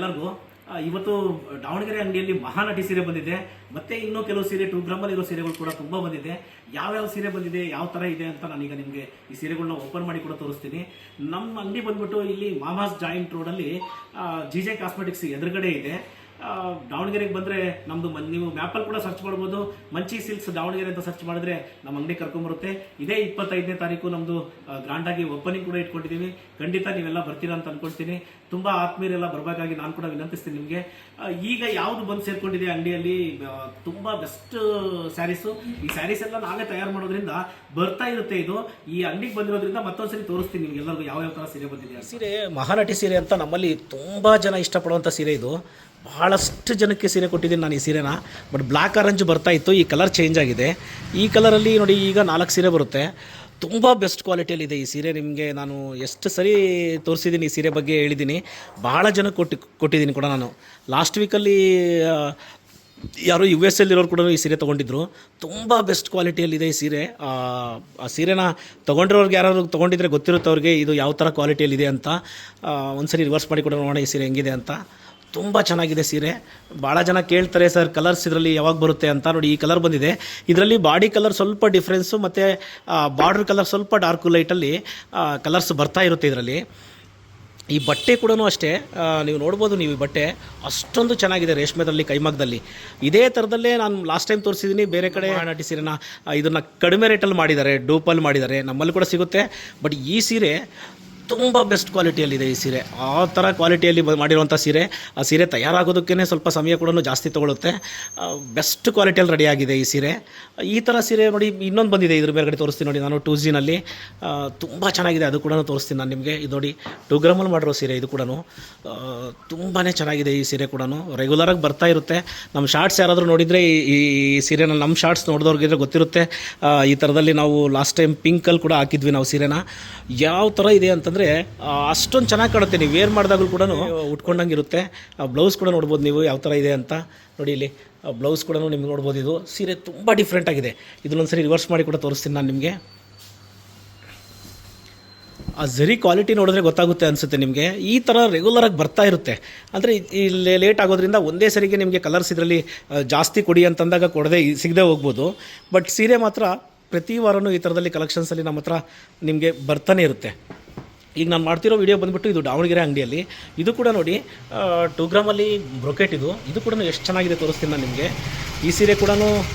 ಎಲ್ಲರಿಗೂ. ಇವತ್ತು ದಾವಣಗೆರೆ ಅಂಗಡಿಯಲ್ಲಿ ಮಹಾನಟಿ ಸೀರೆ ಬಂದಿದೆ, ಮತ್ತೆ ಇನ್ನೂ ಕೆಲವು ಸೀರೆ 2 ಗ್ರಾಮಲ್ಲಿ ಇರೋ ಸೀರೆಗಳು ಕೂಡ ತುಂಬ ಬಂದಿದೆ. ಯಾವ್ಯಾವ ಸೀರೆ ಬಂದಿದೆ, ಯಾವ ಥರ ಇದೆ ಅಂತ ನಾನೀಗ ನಿಮಗೆ ಈ ಸೀರೆಗಳನ್ನ ಓಪನ್ ಮಾಡಿ ಕೂಡ ತೋರಿಸ್ತೀನಿ. ನಮ್ಮ ಅಂಗಡಿ ಬಂದ್ಬಿಟ್ಟು ಇಲ್ಲಿ ಮಾಮಾಸ್ ಜಾಯಿಂಟ್ ರೋಡಲ್ಲಿ GJ ಕಾಸ್ಮೆಟಿಕ್ಸ್ ಎದುರುಗಡೆ ಇದೆ. ದಾವಣಗೆರೆಗೆ ಬಂದರೆ ನಮ್ಮದು ನೀವು ಮ್ಯಾಪಲ್ಲಿ ಕೂಡ ಸರ್ಚ್ ಮಾಡ್ಬೋದು. ಮಂಚಿ ಸಿಲ್ಕ್ಸ್ ದಾವಣಗೆರೆ ಅಂತ ಸರ್ಚ್ ಮಾಡಿದ್ರೆ ನಮ್ಮ ಅಂಗಡಿ ಕರ್ಕೊಂಬರುತ್ತೆ. ಇದೇ 25ನೇ ತಾರೀಕು ನಮ್ಮದು ಗ್ರ್ಯಾಂಡಾಗಿ ಓಪನಿಂಗ್ ಕೂಡ ಇಟ್ಕೊಂಡಿದ್ದೀವಿ. ಖಂಡಿತ ನೀವೆಲ್ಲ ಬರ್ತೀರಾ ಅಂತ ಅಂದ್ಕೊಳ್ತೀನಿ. ತುಂಬ ಆತ್ಮೀಯರೆಲ್ಲ ಬರಬೇಕಾಗಿ ನಾನು ಕೂಡ ವಿನಂತಿಸ್ತೀನಿ ನಿಮಗೆ. ಈಗ ಯಾವುದು ಬಂದು ಸೇರ್ಕೊಂಡಿದೆ ಅಂಗಡಿಯಲ್ಲಿ, ತುಂಬ ಬೆಸ್ಟ್ ಸ್ಯಾರೀಸು. ಈ ಸ್ಯಾರೀಸ್ ಎಲ್ಲ ನಾವೇ ತಯಾರು ಮಾಡೋದ್ರಿಂದ ಬರ್ತಾ ಇರುತ್ತೆ. ಇದು ಈ ಅಂಗಡಿಗೆ ಬಂದಿರೋದ್ರಿಂದ ಮತ್ತೊಂದ್ಸರಿ ತೋರಿಸ್ತೀನಿ ನಿಮ್ಗೆ ಎಲ್ಲರಿಗೂ ಯಾವ ಥರ ಸೀರೆ ಬಂದಿದೆ. ಸೀರೆ ಮಹಾನಟಿ ಸೀರೆ ಅಂತ ನಮ್ಮಲ್ಲಿ ತುಂಬ ಜನ ಇಷ್ಟಪಡುವಂಥ ಸೀರೆ ಇದು. ಭಾಳಷ್ಟು ಜನಕ್ಕೆ ಸೀರೆ ಕೊಟ್ಟಿದ್ದೀನಿ ನಾನು ಈ ಸೀರೆನ. ಬಟ್ ಬ್ಲ್ಯಾಕ್ ಆರೆಂಜ್ ಬರ್ತಾ ಇತ್ತು, ಈ ಕಲರ್ ಚೇಂಜ್ ಆಗಿದೆ. ಈ ಕಲರಲ್ಲಿ ನೋಡಿ ಈಗ 4 ಸೀರೆ ಬರುತ್ತೆ. ತುಂಬ ಬೆಸ್ಟ್ ಕ್ವಾಲಿಟಿಯಲ್ಲಿದೆ ಈ ಸೀರೆ. ನಿಮಗೆ ನಾನು ಎಷ್ಟು ಸರಿ ತೋರಿಸಿದ್ದೀನಿ, ಈ ಸೀರೆ ಬಗ್ಗೆ ಹೇಳಿದ್ದೀನಿ. ಭಾಳ ಜನಕ್ಕೆ ಕೊಟ್ಟಿದ್ದೀನಿ ಕೂಡ ನಾನು. ಲಾಸ್ಟ್ ವೀಕಲ್ಲಿ ಯಾರು US ಅಲ್ಲಿರೋರು ಕೂಡ ಈ ಸೀರೆ ತೊಗೊಂಡಿದ್ರು. ತುಂಬ ಬೆಸ್ಟ್ ಕ್ವಾಲಿಟಿಯಲ್ಲಿದೆ ಈ ಸೀರೆ. ಆ ಸೀರೆನ ತೊಗೊಂಡಿರೋರ್ಗೆ ಯಾರು ತೊಗೊಂಡಿದ್ರೆ ಗೊತ್ತಿರುತ್ತೆ ಅವ್ರಿಗೆ ಇದು ಯಾವ ಥರ ಕ್ವಾಲಿಟಿಯಲ್ಲಿದೆ ಅಂತ. ಒಂದ್ಸರಿ ರಿವರ್ಸ್ ಮಾಡಿ ಕೂಡ ನೋಡೋಣ ಈ ಸೀರೆ ಹೆಂಗಿದೆ ಅಂತ. ತುಂಬ ಚೆನ್ನಾಗಿದೆ ಸೀರೆ. ಭಾಳ ಜನ ಕೇಳ್ತಾರೆ ಸರ್ ಕಲರ್ಸ್ ಇದರಲ್ಲಿ ಯಾವಾಗ ಬರುತ್ತೆ ಅಂತ. ನೋಡಿ ಈ ಕಲರ್ ಬಂದಿದೆ. ಇದರಲ್ಲಿ ಬಾಡಿ ಕಲರ್ ಸ್ವಲ್ಪ ಡಿಫ್ರೆನ್ಸು ಮತ್ತು ಬಾರ್ಡ್ರ್ ಕಲರ್ ಸ್ವಲ್ಪ ಡಾರ್ಕ್ ಲೈಟಲ್ಲಿ ಕಲರ್ಸ್ ಬರ್ತಾ ಇರುತ್ತೆ ಇದರಲ್ಲಿ. ಈ ಬಟ್ಟೆ ಕೂಡ ಅಷ್ಟೇ, ನೀವು ನೋಡ್ಬೋದು. ನೀವು ಈ ಬಟ್ಟೆ ಅಷ್ಟೊಂದು ಚೆನ್ನಾಗಿದೆ, ರೇಷ್ಮೆದಲ್ಲಿ ಕೈಮಗ್ಗದಲ್ಲಿ. ಇದೇ ಥರದಲ್ಲೇ ನಾನು ಲಾಸ್ಟ್ ಟೈಮ್ ತೋರಿಸಿದ್ದೀನಿ ಬೇರೆ ಕಡೆ ಮಹಾನಟಿ ಸೀರೆನ. ಇದನ್ನು ಕಡಿಮೆ ರೇಟಲ್ಲಿ ಮಾಡಿದ್ದಾರೆ, ಡೂಪಲ್ಲಿ ಮಾಡಿದ್ದಾರೆ. ನಮ್ಮಲ್ಲಿ ಕೂಡ ಸಿಗುತ್ತೆ. ಬಟ್ ಈ ಸೀರೆ ತುಂಬ ಬೆಸ್ಟ್ ಕ್ವಾಲಿಟಿಯಲ್ಲಿದೆ ಈ ಸೀರೆ. ಆ ಥರ ಕ್ವಾಲಿಟಿಯಲ್ಲಿ ಮಾಡಿರುವಂಥ ಸೀರೆ. ಆ ಸೀರೆ ತಯಾರಾಗೋದಕ್ಕೇ ಸ್ವಲ್ಪ ಸಮಯ ಕೂಡ ಜಾಸ್ತಿ ತೊಗೊಳುತ್ತೆ. ಬೆಸ್ಟ್ ಕ್ವಾಲಿಟಿಯಲ್ಲಿ ರೆಡಿಯಾಗಿದೆ ಈ ಸೀರೆ. ಈ ಥರ ಸೀರೆ ನೋಡಿ ಇನ್ನೊಂದು ಬಂದಿದೆ, ಇದ್ರ ಮೇಲ್ಗಡೆ ತೋರಿಸ್ತೀನಿ ನೋಡಿ ನಾನು. 2Gನಲ್ಲಿ ತುಂಬ ಚೆನ್ನಾಗಿದೆ, ಅದು ಕೂಡ ತೋರಿಸ್ತೀನಿ ನಾನು ನಿಮಗೆ. ಇದು ನೋಡಿ 2 ಗ್ರಾಮಲ್ಲಿ ಮಾಡಿರೋ ಸೀರೆ. ಇದು ಕೂಡ ತುಂಬಾ ಚೆನ್ನಾಗಿದೆ ಈ ಸೀರೆ ಕೂಡ. ರೆಗ್ಯುಲರಾಗಿ ಬರ್ತಾ ಇರುತ್ತೆ. ನಮ್ಮ ಶಾರ್ಟ್ಸ್ ಯಾರಾದರೂ ನೋಡಿದರೆ ಈ ಸೀರೆನ, ನಮ್ಮ ಶಾರ್ಟ್ಸ್ ನೋಡಿದವ್ರಿಗೆ ಗೊತ್ತಿರುತ್ತೆ. ಈ ಥರದಲ್ಲಿ ನಾವು ಲಾಸ್ಟ್ ಟೈಮ್ ಪಿಂಕಲ್ಲಿ ಕೂಡ ಹಾಕಿದ್ವಿ ನಾವು ಸೀರೆನ. ಯಾವ ಥರ ಇದೆ ಅಂತಂದರೆ ಅಷ್ಟೊಂದು ಚೆನ್ನಾಗಿ ಕಾಣುತ್ತೆ. ನೀವು ವೇರ್ ಮಾಡಿದಾಗಲೂ ಕೂಡ ಉಟ್ಕೊಂಡಂಗೆ ಇರುತ್ತೆ. ಬ್ಲೌಸ್ ಕೂಡ ನೋಡ್ಬೋದು ನೀವು ಯಾವ ಥರ ಇದೆ ಅಂತ. ನೋಡಿ ಇಲ್ಲಿ ಬ್ಲೌಸ್ ಕೂಡ ನಿಮ್ಗೆ ನೋಡ್ಬೋದು. ಇದು ಸೀರೆ ತುಂಬ ಡಿಫ್ರೆಂಟ್ ಆಗಿದೆ. ಇದನ್ನೊಂದ್ಸರಿ ರಿವರ್ಸ್ ಮಾಡಿ ಕೂಡ ತೋರಿಸ್ತೀನಿ ನಾನು ನಿಮಗೆ. ಆ ಝರಿ ಕ್ವಾಲಿಟಿ ನೋಡಿದ್ರೆ ಗೊತ್ತಾಗುತ್ತೆ ಅನಿಸುತ್ತೆ ನಿಮಗೆ. ಈ ಥರ ರೆಗ್ಯುಲರಾಗಿ ಬರ್ತಾ ಇರುತ್ತೆ. ಅಂದರೆ ಇಲ್ಲಿ ಲೇಟ್ ಆಗೋದ್ರಿಂದ ಒಂದೇ ಸರಿಗೆ ನಿಮಗೆ ಕಲರ್ಸ್ ಇದರಲ್ಲಿ ಜಾಸ್ತಿ ಕೊಡಿ ಅಂತಂದಾಗ ಸಿಗದೆ ಹೋಗ್ಬೋದು. ಬಟ್ ಸೀರೆ ಮಾತ್ರ ಪ್ರತಿ ವಾರವೂ ಈ ಥರದಲ್ಲಿ ಕಲೆಕ್ಷನ್ಸಲ್ಲಿ ನಮ್ಮ ಹತ್ರ ನಿಮಗೆ ಬರ್ತಾನೆ ಇರುತ್ತೆ. ಈಗ ನಾನು ಮಾಡ್ತಿರೋ ವಿಡಿಯೋ ಬಂದುಬಿಟ್ಟು ಇದು ದಾವಣಗೆರೆ ಅಂಗಡಿಯಲ್ಲಿ. ಇದು ಕೂಡ ನೋಡಿ 2 ಗ್ರಾಮಲ್ಲಿ ಬ್ರೊಕೆಟ್. ಇದು ಕೂಡ ಎಷ್ಟು ಚೆನ್ನಾಗಿದೆ ತೋರಿಸ್ತೀನಿ ನಾನು ನಿಮಗೆ. ಈ ಸೀರೆ ಕೂಡ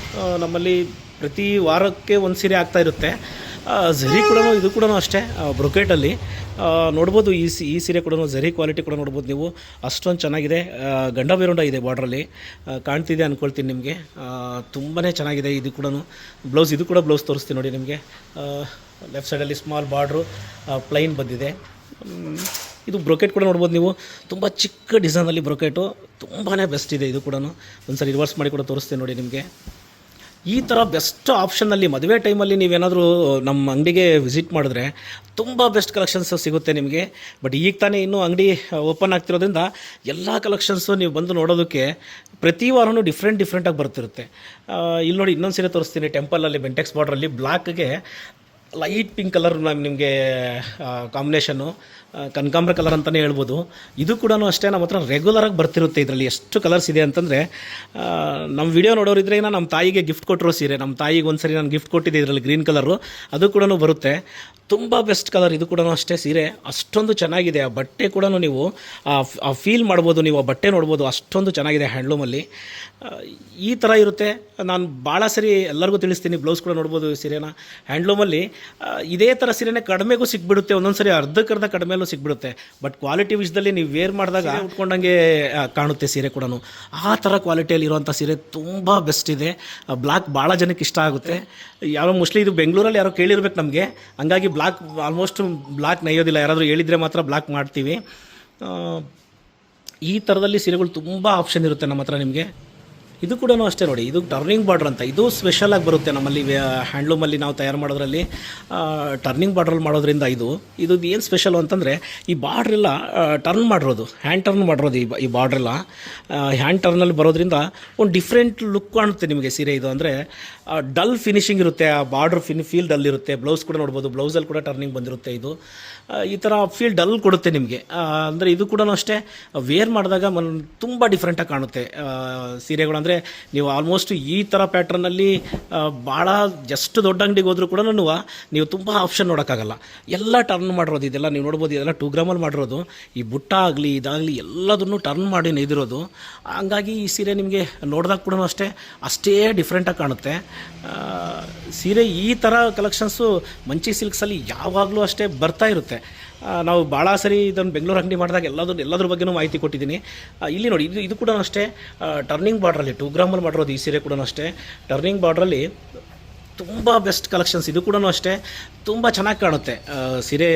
ನಮ್ಮಲ್ಲಿ ಪ್ರತಿ ವಾರಕ್ಕೆ ಒಂದು ಸೀರೆ ಆಗ್ತಾ ಇರುತ್ತೆ. ಝರಿ ಕೂಡ ಇದು ಕೂಡ ಅಷ್ಟೇ ಬ್ರೊಕೆಟಲ್ಲಿ ನೋಡ್ಬೋದು. ಈ ಸೀರೆ ಕೂಡ ಝರಿ ಕ್ವಾಲಿಟಿ ಕೂಡ ನೋಡ್ಬೋದು ನೀವು. ಅಷ್ಟೊಂದು ಚೆನ್ನಾಗಿದೆ. ಗಂಡ ಬೇರುಂಡ ಇದೆ ಬಾರ್ಡ್ರಲ್ಲಿ, ಕಾಣ್ತಿದೆ ಅಂದ್ಕೊಳ್ತೀನಿ ನಿಮಗೆ. ತುಂಬಾ ಚೆನ್ನಾಗಿದೆ ಇದು ಕೂಡ. ಬ್ಲೌಸ್, ಇದು ಕೂಡ ಬ್ಲೌಸ್ ತೋರಿಸ್ತೀನಿ ನೋಡಿ ನಿಮಗೆ. ಲೆಫ್ಟ್ ಸೈಡಲ್ಲಿ ಸ್ಮಾಲ್ ಬಾರ್ಡ್ರು ಪ್ಲೈನ್ ಬಂದಿದೆ. ಇದು ಬ್ರೊಕೆಟ್ ಕೂಡ ನೋಡ್ಬೋದು ನೀವು. ತುಂಬ ಚಿಕ್ಕ ಡಿಸೈನಲ್ಲಿ ಬ್ರೊಕೆಟು ತುಂಬಾ ಬೆಸ್ಟ್ ಇದೆ. ಇದು ಕೂಡ ಒಂದ್ಸರಿ ರಿವರ್ಸ್ ಮಾಡಿ ಕೂಡ ತೋರಿಸ್ತೀನಿ ನೋಡಿ ನಿಮಗೆ. ಈ ಥರ ಬೆಸ್ಟ್ ಆಪ್ಷನ್ನಲ್ಲಿ ಮದುವೆ ಟೈಮಲ್ಲಿ ನೀವೇನಾದರೂ ನಮ್ಮ ಅಂಗಡಿಗೆ ವಿಸಿಟ್ ಮಾಡಿದ್ರೆ ತುಂಬ ಬೆಸ್ಟ್ ಕಲೆಕ್ಷನ್ಸ್ ಸಿಗುತ್ತೆ ನಿಮಗೆ. ಬಟ್ ಈಗ ತಾನೇ ಇನ್ನೂ ಅಂಗಡಿ ಓಪನ್ ಆಗ್ತಿರೋದ್ರಿಂದ ಎಲ್ಲ ಕಲೆಕ್ಷನ್ಸು ನೀವು ಬಂದು ನೋಡೋದಕ್ಕೆ ಪ್ರತಿ ವಾರವೂ ಡಿಫ್ರೆಂಟಾಗಿ ಬರ್ತಿರುತ್ತೆ. ಇಲ್ಲಿ ನೋಡಿ ಇನ್ನೊಂದು ಸೀರೆ ತೋರಿಸ್ತೀನಿ. ಟೆಂಪಲಲ್ಲಿ ಬೆಂಟೆಕ್ಸ್ ಬಾರ್ಡ್ರಲ್ಲಿ ಬ್ಲ್ಯಾಕ್ಗೆ ಲೈಟ್ ಪಿಂಕ್ ಕಲರ್ ನಿಮಗೆ ಕಾಂಬಿನೇಷನ್ನು, ಕನಕಾಂಬರ ಕಲರ್ ಅಂತಲೇ ಹೇಳ್ಬೋದು. ಇದು ಕೂಡ ಅಷ್ಟೇ ನಮ್ಮ ಹತ್ರ ರೆಗ್ಯುಲರಾಗಿ ಬರ್ತಿರುತ್ತೆ. ಇದರಲ್ಲಿ ಎಷ್ಟು ಕಲರ್ಸ್ ಇದೆ ಅಂತಂದರೆ, ನಮ್ಮ ವಿಡಿಯೋ ನೋಡೋರಿದ್ರೆ ನಮ್ಮ ತಾಯಿಗೆ ಗಿಫ್ಟ್ ಕೊಟ್ಟಿರೋ ಸೀರೆ. ನಮ್ಮ ತಾಯಿಗೆ ಒಂದು ಸರಿ ನಾನು ಗಿಫ್ಟ್ ಕೊಟ್ಟಿದ್ದೆ ಇದರಲ್ಲಿ ಗ್ರೀನ್ ಕಲರು. ಅದು ಕೂಡ ಬರುತ್ತೆ. ತುಂಬ ಬೆಸ್ಟ್ ಕಲರ್. ಇದು ಕೂಡ ಅಷ್ಟೇ ಸೀರೆ ಅಷ್ಟೊಂದು ಚೆನ್ನಾಗಿದೆ. ಆ ಬಟ್ಟೆ ಕೂಡ ನೀವು ಆ ಫೀಲ್ ಮಾಡ್ಬೋದು. ನೀವು ಆ ಬಟ್ಟೆ ನೋಡ್ಬೋದು, ಅಷ್ಟೊಂದು ಚೆನ್ನಾಗಿದೆ ಹ್ಯಾಂಡ್ಲೂಮಲ್ಲಿ. ಈ ಥರ ಇರುತ್ತೆ. ನಾನು ಭಾಳ ಸರಿ ಎಲ್ಲರಿಗೂ ತಿಳಿಸ್ತೀನಿ. ಬ್ಲೌಸ್ ಕೂಡ ನೋಡ್ಬೋದು ಈ ಸೀರೆನ. ಹ್ಯಾಂಡ್ಲೂಮಲ್ಲಿ ಇದೇ ಥರ ಸೀರೆನೇ ಕಡಿಮೆಗೂ ಸಿಕ್ಬಿಡುತ್ತೆ, ಒಂದೊಂದು ಸರಿ ಅರ್ಧಕ್ಕರ್ಧ ಕಡಿಮೆಯಲ್ಲೂ ಸಿಕ್ಬಿಡುತ್ತೆ. ಬಟ್ ಕ್ವಾಲಿಟಿ ವಿಷಯದಲ್ಲಿ ನೀವು ವೇರ್ ಮಾಡಿದಾಗ ಉಟ್ಕೊಂಡಂಗೆ ಕಾಣುತ್ತೆ ಸೀರೆ ಕೂಡ. ಆ ಥರ ಕ್ವಾಲಿಟಿಯಲ್ಲಿ ಇರುವಂಥ ಸೀರೆ ತುಂಬ ಬೆಸ್ಟ್ ಇದೆ. ಬ್ಲ್ಯಾಕ್ ಭಾಳ ಜನಕ್ಕೆ ಇಷ್ಟ ಆಗುತ್ತೆ. ಯಾರೋ ಮೋಸ್ಟ್ಲಿ ಇದು ಬೆಂಗಳೂರಲ್ಲಿ ಯಾರೋ ಕೇಳಿರ್ಬೇಕು ನಮಗೆ. ಹಂಗಾಗಿ ಬ್ಲ್ಯಾಕ್ ಆಲ್ಮೋಸ್ಟ್ ಬ್ಲ್ಯಾಕ್ ನೈಯೋದಿಲ್ಲ. ಯಾರಾದರೂ ಹೇಳಿದರೆ ಮಾತ್ರ ಬ್ಲ್ಯಾಕ್ ಮಾಡ್ತೀವಿ. ಈ ಥರದಲ್ಲಿ ಸೀರೆಗಳು ತುಂಬ ಆಪ್ಷನ್ ಇರುತ್ತೆ ನಮ್ಮ ಹತ್ರ ನಿಮಗೆ. ಇದು ಕೂಡ ಅಷ್ಟೇ ನೋಡಿ, ಇದು ಟರ್ನಿಂಗ್ ಬಾರ್ಡ್ರ್ ಅಂತ, ಇದು ಸ್ಪೆಷಲ್ ಆಗಿ ಬರುತ್ತೆ ನಮ್ಮಲ್ಲಿ ಹ್ಯಾಂಡ್ಲೂಮಲ್ಲಿ ನಾವು ತಯಾರು ಮಾಡೋದ್ರಲ್ಲಿ. ಟರ್ನಿಂಗ್ ಬಾರ್ಡ್ರಲ್ಲಿ ಮಾಡೋದ್ರಿಂದ ಇದು ಏನು ಸ್ಪೆಷಲ್ ಅಂತಂದರೆ ಈ ಬಾರ್ಡ್ರೆಲ್ಲ ಟರ್ನ್ ಮಾಡಿರೋದು, ಹ್ಯಾಂಡ್ ಟರ್ನ್ ಮಾಡಿರೋದು. ಈ ಬಾರ್ಡ್ರೆಲ್ಲ ಹ್ಯಾಂಡ್ ಟರ್ನಲ್ಲಿ ಬರೋದ್ರಿಂದ ಒಂದು ಡಿಫ್ರೆಂಟ್ ಲುಕ್ ಕಾಣುತ್ತೆ ನಿಮಗೆ ಸೀರೆ. ಇದು ಅಂದರೆ ಡಲ್ ಫಿನಿಶಿಂಗ್ ಇರುತ್ತೆ, ಆ ಬಾರ್ಡ್ರ್ ಫೀಲ್ ಡಲ್ ಇರುತ್ತೆ. ಬ್ಲೌಸ್ ಕೂಡ ನೋಡ್ಬೋದು, ಬ್ಲೌಸಲ್ಲಿ ಕೂಡ ಟರ್ನಿಂಗ್ ಬಂದಿರುತ್ತೆ. ಇದು ಈ ಥರ ಫೀಲ್ ಡಲ್ ಕೊಡುತ್ತೆ ನಿಮಗೆ. ಅಂದರೆ ಇದು ಕೂಡ ಅಷ್ಟೇ ವೇರ್ ಮಾಡಿದಾಗ ತುಂಬ ಡಿಫ್ರೆಂಟಾಗಿ ಕಾಣುತ್ತೆ ಸೀರೆಗಳು. ಅಂದರೆ ನೀವು ಆಲ್ಮೋಸ್ಟ್ ಈ ಥರ ಪ್ಯಾಟ್ರನಲ್ಲಿ ಭಾಳ ಜಸ್ಟ್ ದೊಡ್ಡ ಅಂಗಡಿಗೆ ಹೋದರೂ ಕೂಡ ನೀವು ತುಂಬ ಆಪ್ಷನ್ ನೋಡೋಕ್ಕಾಗಲ್ಲ. ಎಲ್ಲ ಟರ್ನ್ ಮಾಡಿರೋದು, ಇದೆಲ್ಲ ನೀವು ನೋಡ್ಬೋದು, ಇದೆಲ್ಲ 2 ಗ್ರಾಮಲ್ಲಿ ಮಾಡಿರೋದು. ಈ ಬುಟ್ಟ ಆಗಲಿ ಇದಾಗಲಿ ಎಲ್ಲದನ್ನು ಟರ್ನ್ ಮಾಡಿ ನೇದಿರೋದು. ಹಂಗಾಗಿ ಈ ಸೀರೆ ನಿಮಗೆ ನೋಡಿದಾಗ ಕೂಡ ಅಷ್ಟೇ ಡಿಫ್ರೆಂಟಾಗಿ ಕಾಣುತ್ತೆ ಸೀರೆ. ಈ ಥರ ಕಲೆಕ್ಷನ್ಸು ಮಂಚಿ ಸಿಲ್ಕ್ಸಲ್ಲಿ ಯಾವಾಗಲೂ ಅಷ್ಟೇ ಬರ್ತಾ ಇರುತ್ತೆ. ನಾವು ಭಾಳ ಸರಿ ಇದನ್ನು ಬೆಂಗಳೂರು ಅಂಗಡಿ ಮಾಡಿದಾಗ ಎಲ್ಲದ್ರ ಬಗ್ಗೆನೂ ಮಾಹಿತಿ ಕೊಟ್ಟಿದ್ದೀನಿ. ಇಲ್ಲಿ ನೋಡಿ, ಇದು ಕೂಡ ಅಷ್ಟೇ ಟರ್ನಿಂಗ್ ಬಾರ್ಡ್ರಲ್ಲಿ 2 ಗ್ರಾಮಲ್ಲಿ ಮಾಡಿರೋದು. ಈ ಸೀರೆ ಕೂಡ ಅಷ್ಟೇ ಟರ್ನಿಂಗ್ ಬಾರ್ಡ್ರಲ್ಲಿ ತುಂಬ ಬೆಸ್ಟ್ ಕಲೆಕ್ಷನ್ಸ್. ಇದು ಕೂಡ ಅಷ್ಟೇ ತುಂಬ ಚೆನ್ನಾಗಿ ಕಾಣುತ್ತೆ ಸೀರೆ.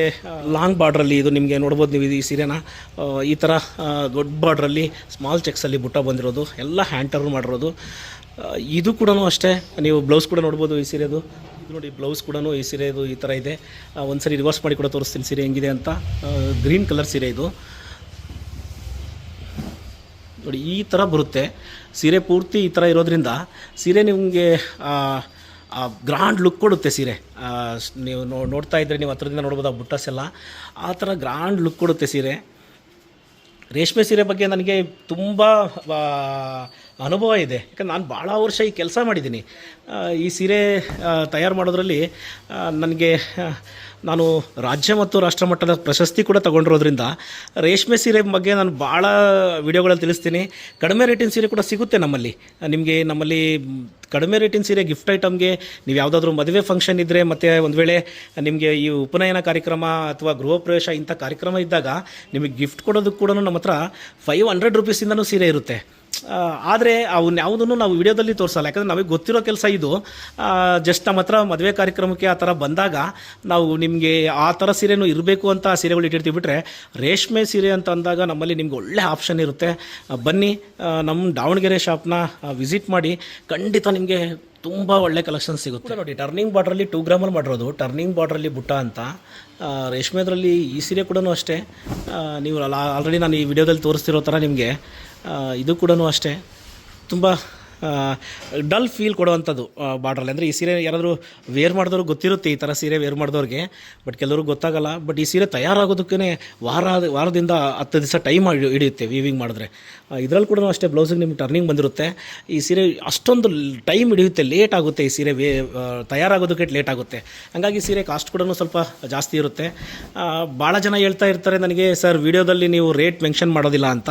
ಲಾಂಗ್ ಬಾರ್ಡ್ರಲ್ಲಿ ಇದು ನಿಮಗೆ ನೋಡ್ಬೋದು ನೀವು ಈ ಸೀರೆನ. ಈ ಥರ ದೊಡ್ಡ ಬಾರ್ಡ್ರಲ್ಲಿ ಸ್ಮಾಲ್ ಚೆಕ್ಸಲ್ಲಿ ಬುಟ್ಟ ಬಂದಿರೋದು, ಎಲ್ಲ ಹ್ಯಾಂಡ್ ಟರ್ನ್ ಮಾಡಿರೋದು. ಇದು ಕೂಡ ಅಷ್ಟೇ ನೀವು ಬ್ಲೌಸ್ ಕೂಡ ನೋಡ್ಬೋದು ಈ ಸೀರೆದು. ಇದು ನೋಡಿ, ಬ್ಲೌಸ್ ಕೂಡ ಈ ಸೀರೆದು ಈ ಥರ ಇದೆ. ಒಂದು ಸರಿ ರಿವರ್ಸ್ ಮಾಡಿ ಕೂಡ ತೋರಿಸ್ತೀನಿ ಸೀರೆ ಹೆಂಗಿದೆ ಅಂತ. ಗ್ರೀನ್ ಕಲರ್ ಸೀರೆ ಇದು ನೋಡಿ, ಈ ಥರ ಬರುತ್ತೆ ಸೀರೆ ಪೂರ್ತಿ. ಈ ಥರ ಇರೋದ್ರಿಂದ ಸೀರೆ ನಿಮಗೆ ಗ್ರ್ಯಾಂಡ್ ಲುಕ್ ಕೊಡುತ್ತೆ ಸೀರೆ. ನೀವು ನೋಡ್ತಾ ಇದ್ದರೆ ನೀವು ಹತ್ರದಿಂದ ನೋಡ್ಬೋದು ಆ ಬುಟ್ಟಸ್ ಎಲ್ಲ, ಆ ಥರ ಗ್ರ್ಯಾಂಡ್ ಲುಕ್ ಕೊಡುತ್ತೆ ಸೀರೆ. ರೇಷ್ಮೆ ಸೀರೆ ಬಗ್ಗೆ ನನಗೆ ತುಂಬ ಅನುಭವ ಇದೆ, ಯಾಕಂದ್ರೆ ನಾನು ಭಾಳ ವರ್ಷ ಈ ಕೆಲಸ ಮಾಡಿದ್ದೀನಿ. ಈ ಸೀರೆ ತಯಾರು ಮಾಡೋದ್ರಲ್ಲಿ ನನಗೆ ನಾನು ರಾಜ್ಯ ಮತ್ತು ರಾಷ್ಟ್ರಮಟ್ಟದ ಪ್ರಶಸ್ತಿ ಕೂಡ ತಗೊಂಡಿರೋದ್ರಿಂದ ರೇಷ್ಮೆ ಸೀರೆ ಬಗ್ಗೆ ನಾನು ಭಾಳ ವಿಡಿಯೋಗಳಲ್ಲಿ ತಿಳಿಸ್ತೀನಿ. ಕಡಿಮೆ ರೇಟಿನ ಸೀರೆ ಕೂಡ ಸಿಗುತ್ತೆ ನಮ್ಮಲ್ಲಿ. ನಮ್ಮಲ್ಲಿ ಕಡಿಮೆ ರೇಟಿನ ಸೀರೆ ಗಿಫ್ಟ್ ಐಟಮ್ಗೆ ನೀವು ಯಾವುದಾದ್ರೂ ಮದುವೆ ಫಂಕ್ಷನ್ ಇದ್ದರೆ, ಮತ್ತು ಒಂದು ವೇಳೆ ನಿಮಗೆ ಈ ಉಪನಯನ ಕಾರ್ಯಕ್ರಮ ಅಥವಾ ಗೃಹ ಪ್ರವೇಶ ಇಂಥ ಕಾರ್ಯಕ್ರಮ ಇದ್ದಾಗ ನಿಮಗೆ ಗಿಫ್ಟ್ ಕೊಡೋದಕ್ಕೆ ಕೂಡ ನಮ್ಮ ಹತ್ರ 500 ರೂಪೀಸಿಂದನೂ ಸೀರೆ ಇರುತ್ತೆ. ಆದರೆ ಅವನ್ನ ಯಾವುದನ್ನು ನಾವು ವಿಡಿಯೋದಲ್ಲಿ ತೋರಿಸಲ್ಲ, ಯಾಕಂದರೆ ನಮಗೆ ಗೊತ್ತಿರೋ ಕೆಲಸ ಇದು. ಜಸ್ಟ್ ನಮ್ಮ ಹತ್ರ ಮದುವೆ ಕಾರ್ಯಕ್ರಮಕ್ಕೆ ಆ ಥರ ಬಂದಾಗ ನಾವು ನಿಮಗೆ ಆ ಥರ ಸೀರೆನೂ ಇರಬೇಕು ಅಂತ ಆ ಸೀರೆಗಳು ಇಟ್ಟಿರ್ತೀವಿ. ಬಿಟ್ಟರೆ ರೇಷ್ಮೆ ಸೀರೆ ಅಂತ ಅಂದಾಗ ನಮ್ಮಲ್ಲಿ ನಿಮ್ಗೆ ಒಳ್ಳೆ ಆಪ್ಷನ್ ಇರುತ್ತೆ. ಬನ್ನಿ, ನಮ್ಮ ದಾವಣಗೆರೆ ಶಾಪ್ನ ವಿಸಿಟ್ ಮಾಡಿ, ಖಂಡಿತ ನಿಮಗೆ ತುಂಬ ಒಳ್ಳೆ ಕಲೆಕ್ಷನ್ ಸಿಗುತ್ತೆ. ನೋಡಿ, ಟರ್ನಿಂಗ್ ಬಾರ್ಡ್ರಲ್ಲಿ 2 ಗ್ರಾಮಲ್ಲಿ ಮಾಡಿರೋದು, ಟರ್ನಿಂಗ್ ಬಾರ್ಡ್ರಲ್ಲಿ ಬುಟ್ಟ ಅಂತ. ರೇಷ್ಮೆದ್ರಲ್ಲಿ ಈ ಸೀರೆ ಕೂಡ ಅಷ್ಟೇ ನೀವು ಆಲ್ರೆಡಿ ನಾನು ಈ ವಿಡಿಯೋದಲ್ಲಿ ತೋರಿಸ್ತಿರೋ ಥರ ನಿಮಗೆ ಇದು ಕೂಡ ಅಷ್ಟೇ ತುಂಬ ಡಲ್ ಫೀಲ್ ಕೊಡುವಂಥದ್ದು ಬಾರ್ಡ್ರಲ್ಲಿ. ಅಂದರೆ ಈ ಸೀರೆ ಯಾರಾದರೂ ವೇರ್ ಮಾಡಿದವ್ರಿಗೆ ಗೊತ್ತಿರುತ್ತೆ, ಈ ಥರ ಸೀರೆ ವೇರ್ ಮಾಡಿದವ್ರಿಗೆ. ಬಟ್ ಕೆಲವ್ರಿಗೆ ಗೊತ್ತಾಗಲ್ಲ. ಬಟ್ ಈ ಸೀರೆ ತಯಾರಾಗೋದಕ್ಕೇ ವಾರದಿಂದ 10 ದಿವಸ ಟೈಮ್ ಹಿಡಿಯುತ್ತೆ ವೀವಿಂಗ್ ಮಾಡಿದ್ರೆ. ಇದರಲ್ಲಿ ಕೂಡ ಅಷ್ಟೇ ಬ್ಲೌಸಿಗೆ ನಿಮ್ಗೆ ಟರ್ನಿಂಗ್ ಬಂದಿರುತ್ತೆ. ಈ ಸೀರೆ ಅಷ್ಟೊಂದು ಟೈಮ್ ಹಿಡಿಯುತ್ತೆ, ಲೇಟ್ ಆಗುತ್ತೆ. ಈ ಸೀರೆ ತಯಾರಾಗೋದಕ್ಕೆ ಲೇಟ್ ಆಗುತ್ತೆ. ಹಾಗಾಗಿ ಸೀರೆ ಕಾಸ್ಟ್ ಕೂಡ ಸ್ವಲ್ಪ ಜಾಸ್ತಿ ಇರುತ್ತೆ. ಭಾಳ ಜನ ಹೇಳ್ತಾ ಇರ್ತಾರೆ ನನಗೆ, ಸರ್ ವಿಡಿಯೋದಲ್ಲಿ ನೀವು ರೇಟ್ ಮೆನ್ಷನ್ ಮಾಡೋದಿಲ್ಲ ಅಂತ.